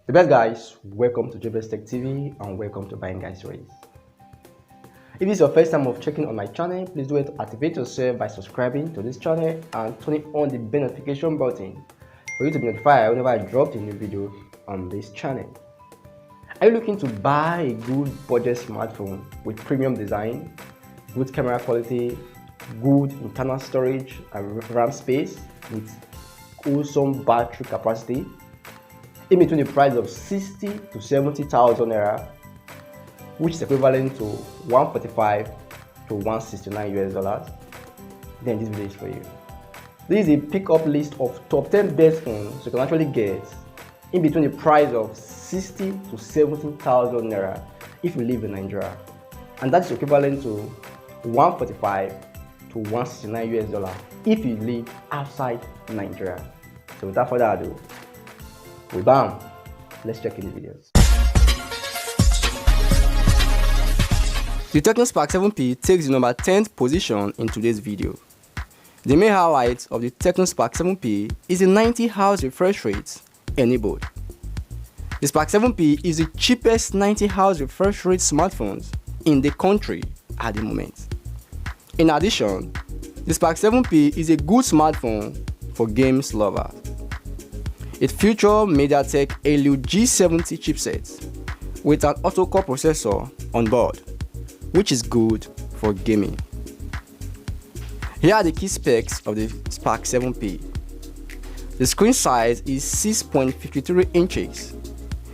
The best guys, welcome to Jaybest Tech TV and welcome to Buying Guys Race. If this is your first time of checking on my channel, please do it to activate yourself by subscribing to this channel and turning on the bell notification button for you to be notified whenever I drop a new video on this channel. Are you looking to buy a good budget smartphone with premium design, good camera quality, good internal storage and RAM space with awesome battery capacity in between the price of 60 to 70,000 naira, which is equivalent to 145 to 169 US dollars? Then this video is for you. This is a pick-up list of top 10 best phones you can actually get in between the price of 60 to 70,000 naira if you live in Nigeria, and that is equivalent to 145 to 169 US dollars if you live outside Nigeria. So without further ado, bam, let's check in the videos. The Techno Spark 7P takes the number 10th position in today's video. The main highlight of the Techno Spark 7P is the 90Hz refresh rate enabled. The Spark 7P is the cheapest 90Hz refresh rate smartphones in the country at the moment. In addition, the Spark 7P is a good smartphone for games lovers. It features MediaTek Helio G70 chipset with an octa-core processor on board, which is good for gaming. Here are the key specs of the Spark 7P. The screen size is 6.53 inches.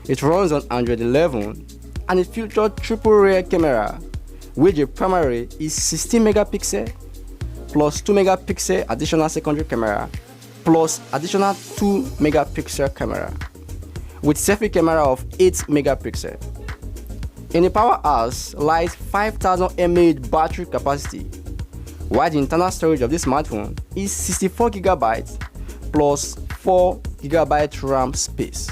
It runs on Android 11 and it features triple rear camera, which the primary is 16 megapixel plus 2 megapixel additional secondary camera plus additional 2 megapixel camera with selfie camera of 8 megapixel. In the powerhouse lies 5000 mAh battery capacity, while the internal storage of this smartphone is 64 GB plus 4 GB RAM space.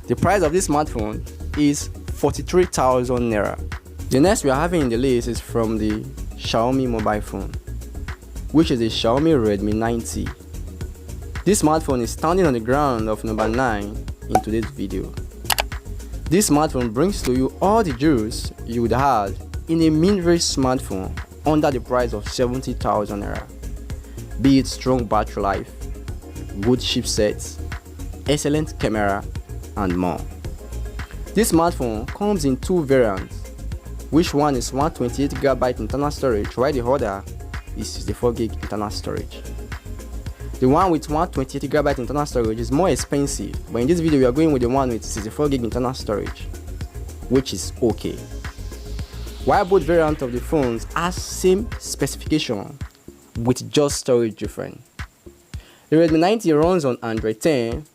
The price of this smartphone is 43,000 naira. The next we are having in the list is from the Xiaomi mobile phone, which is the Xiaomi Redmi 90. This smartphone is standing on the ground of number 9 in today's video. This smartphone brings to you all the jewels you would have in a mid-range smartphone under the price of 70,000 naira. Be it strong battery life, good chipsets, excellent camera, and more. This smartphone comes in two variants, which one is 128GB internal storage while the other is 64GB internal storage. The one with 128GB internal storage is more expensive, but in this video we are going with the one with 64GB internal storage, which is okay. While both variants of the phones have same specification with just storage different. The Redmi 90 runs on Android 10,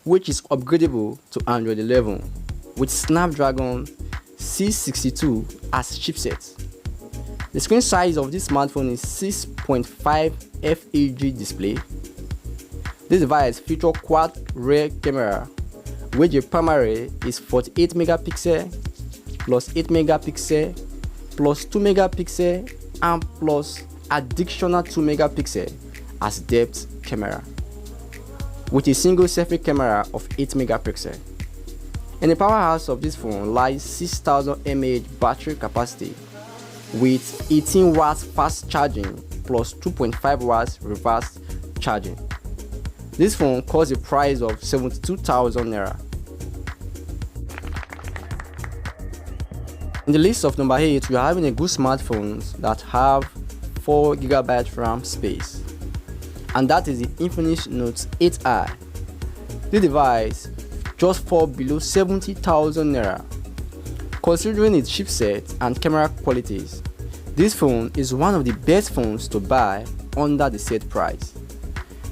which is upgradable to Android 11 with Snapdragon 662 as chipset. The screen size of this smartphone is 6.5 FHD display. This device features quad rear camera, which the primary is 48 megapixel plus 8 megapixel plus 2 megapixel and plus additional 2 megapixel as depth camera, with a single selfie camera of 8 megapixel. In the powerhouse of this phone lies 6000 mAh battery capacity with 18 watts fast charging plus 2.5 watts reverse charging. This phone costs a price of 72,000 naira. In the list of number 8, we are having a good smartphones that have 4GB RAM space, and that is the Infinix Note 8i. This device just falls below 70,000 naira. Considering its chipset and camera qualities, this phone is one of the best phones to buy under the set price.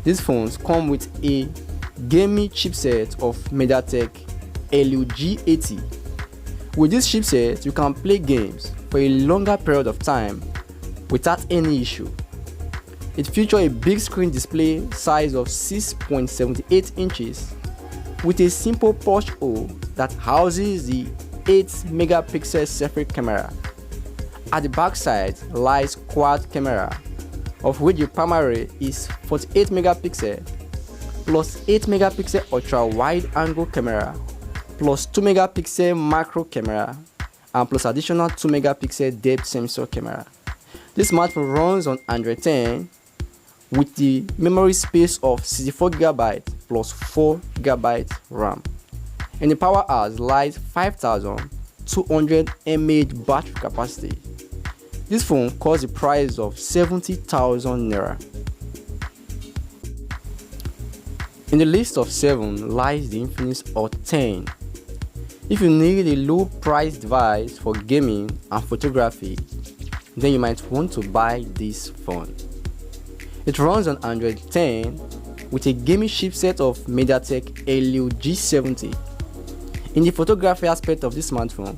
These phones come with a gaming chipset of MediaTek Helio G80. With this chipset, you can play games for a longer period of time without any issue. It features a big screen display size of 6.78 inches with a simple punch hole that houses the 8 megapixel selfie camera. At the back side lies quad camera, of which the primary is 48 megapixel plus 8 megapixel ultra wide angle camera plus 2 megapixel macro camera and plus additional 2 megapixel depth sensor camera. This smartphone runs on Android 10 with the memory space of 64 GB plus 4 GB RAM. And the power hours lies 5200 mAh battery capacity. This phone costs the price of 70,000 Naira. In the list of 7 lies the Infinix Hot 10. If you need a low price device for gaming and photography, then you might want to buy this phone. It runs on Android 10 with a gaming chipset of MediaTek Helio G70. In the photography aspect of this smartphone,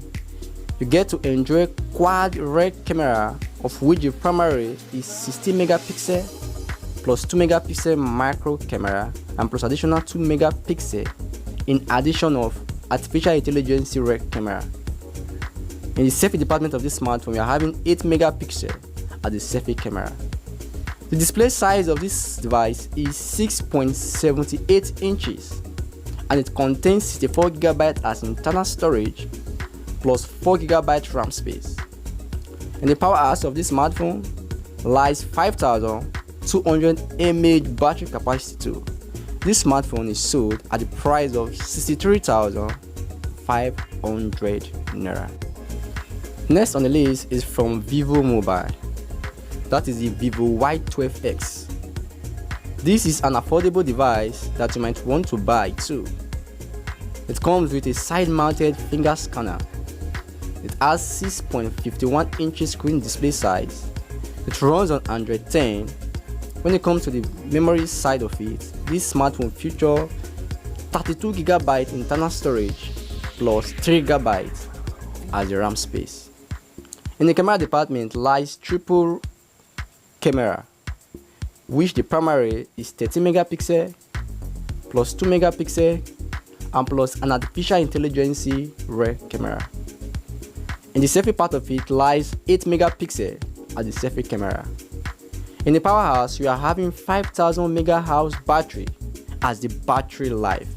you get to enjoy quad rear camera, of which the primary is 16 megapixel plus 2 megapixel macro camera and plus additional 2 megapixel in addition of artificial intelligence rear camera. In the selfie department of this smartphone, we are having 8 megapixel as the selfie camera. The display size of this device is 6.78 inches and it contains 64 GB as internal storage plus 4 GB RAM space. And the power hours of this smartphone lies 5200 mAh battery capacity too. This smartphone is sold at the price of 63,500 Naira. Next on the list is from Vivo Mobile. That is the Vivo Y12s. This is an affordable device that you might want to buy too. It comes with a side-mounted finger scanner. It has 6.51 inches screen display size. It runs on Android 10. When it comes to the memory side of it, this smartphone features 32 GB internal storage plus 3 GB as the RAM space. In the camera department lies triple camera, which the primary is 13 megapixel plus 2 megapixel and plus an artificial intelligence rear camera. In the selfie part of it lies 8 megapixel as the selfie camera. In the powerhouse, you are having 5000 mAh battery as the battery life.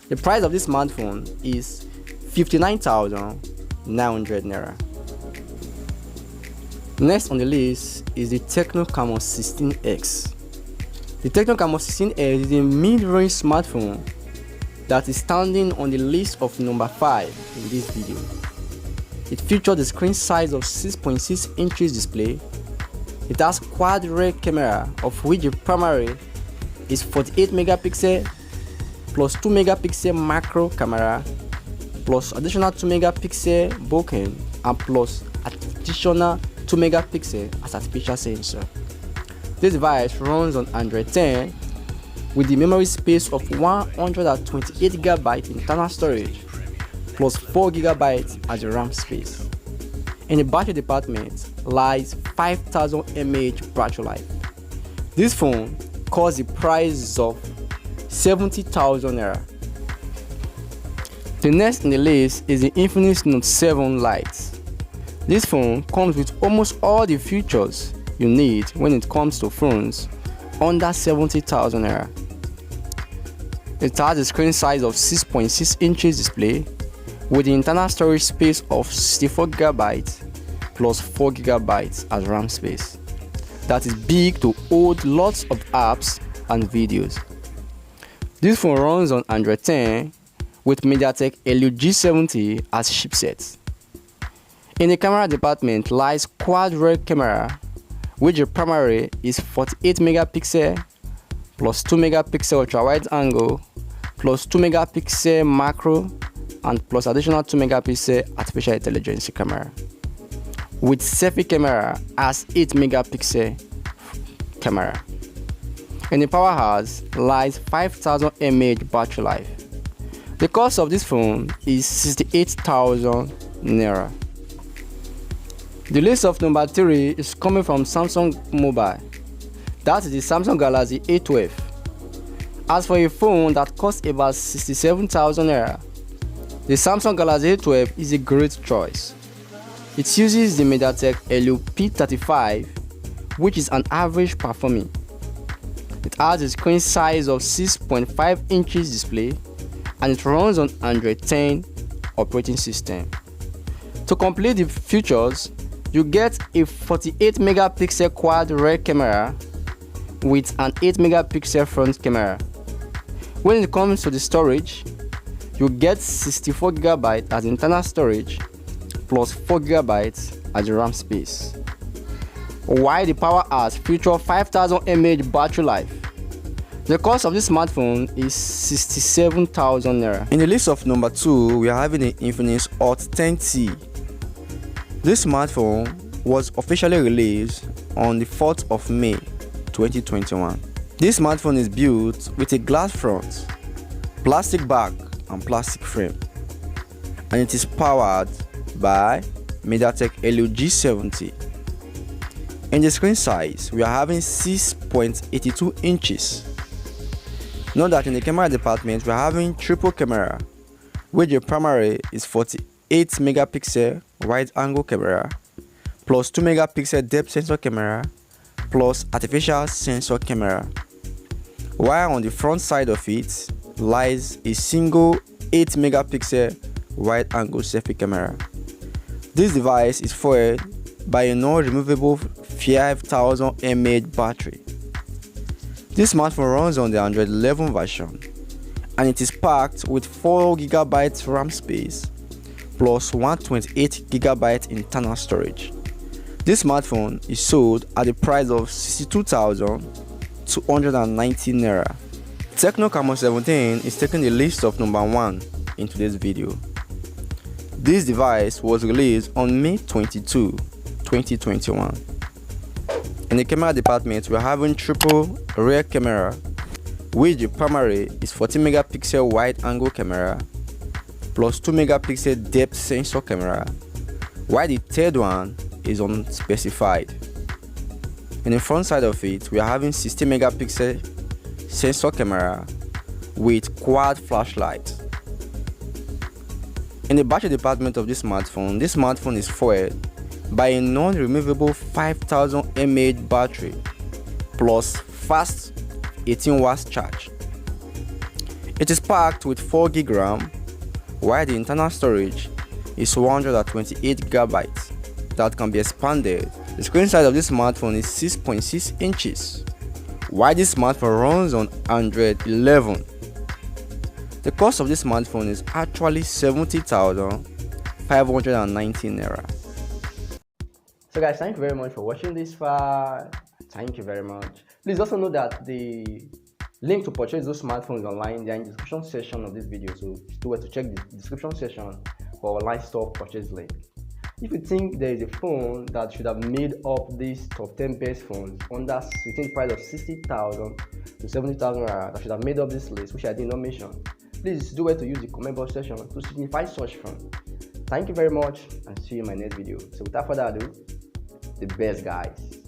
The price of this smartphone is 59,900 Naira. Next on the list is the Tecno Camon 16X. The Tecno Camon 16X is a mid-range smartphone that is standing on the list of number 5 in this video. It features a screen size of 6.6 inches display. It has quad rear camera, of which the primary is 48 megapixel plus 2 megapixel macro camera plus additional 2 megapixel bokeh and plus additional 2 megapixel as artificial sensor. This device runs on Android 10 with the memory space of 128 GB internal storage plus 4 GB as the RAM space. In the battery department lies 5000 mAh battery life. This phone costs the price of 70,000 Naira. The next in the list is the Infinix Note 7 Lite. This phone comes with almost all the features you need when it comes to phones under 70,000 Naira. It has a screen size of 6.6 inches display with the internal storage space of 64 GB plus 4 GB as RAM space. That is big to hold lots of apps and videos. This phone runs on Android 10 with MediaTek Helio G70 as chipset. In the camera department lies quad rear camera, which the primary is 48 megapixel plus 2 megapixel ultra wide angle plus 2 megapixel macro and plus additional 2 megapixel artificial intelligence camera, with selfie camera as 8 megapixel camera. In the powerhouse lies 5000 mAh battery life. The cost of this phone is 68,000 Naira. The list of number 3 is coming from Samsung Mobile. That is the Samsung Galaxy A12. As for a phone that costs about 67,000 Naira, the Samsung Galaxy A12 is a great choice. It uses the MediaTek Helio P35, which is an average performing. It has a screen size of 6.5 inches display and it runs on Android 10 operating system. To complete the features, you get a 48 megapixel quad rear camera with an 8 megapixel front camera. When it comes to the storage, you get 64 GB as internal storage plus 4 GB as the RAM space. While the power has features 5000 mAh battery life. The cost of this smartphone is 67,000 Naira. In the list of number 2, we are having the Infinix Hot 10T. This smartphone was officially released on the 4th of May 2021. This smartphone is built with a glass front, plastic back and plastic frame, and it is powered by MediaTek Helio G70. In the screen size, we are having 6.82 inches. Note that in the camera department, we are having triple camera, where the primary is 48 megapixel wide angle camera plus 2 megapixel depth sensor camera plus artificial sensor camera, while on the front side of it lies a single 8 megapixel wide angle selfie camera. This device is fueled by a non-removable 5000 mAh battery. This smartphone runs on the Android 11 version and it is packed with 4 GB RAM space plus 128 GB internal storage. This smartphone is sold at the price of 62,290 Naira. Tecno Camon 17 is taking the list of number 1 in today's video. This device was released on May 22, 2021. In the camera department, we are having triple rear camera, which the primary is 40 megapixel wide angle camera plus 2 megapixel depth sensor camera, while the third one is unspecified. In the front side of it, we are having 60 megapixel sensor camera with quad flashlight. In the battery department of this smartphone is fueled by a non-removable 5000 mAh battery plus fast 18 watts charge. It is packed with 4 GB RAM, while the internal storage is 128 GB that can be expanded. The screen size of this smartphone is 6.6 inches, while this smartphone runs on Android 11. The cost of this smartphone is actually 70,590 Naira. So guys, thank you very much for watching this far. Thank you very much. Please also know that the link to purchase those smartphones online, they are in the description section of this video, so do well to check the description section for online store purchase link. If you think there is a phone that should have made up this top 10 best phones under within the price of 60,000 to 70,000 that should have made up this list, which I did not mention, please do well to use the comment box section to signify such phone. Thank you very much and see you in my next video. So without further ado, the best guys.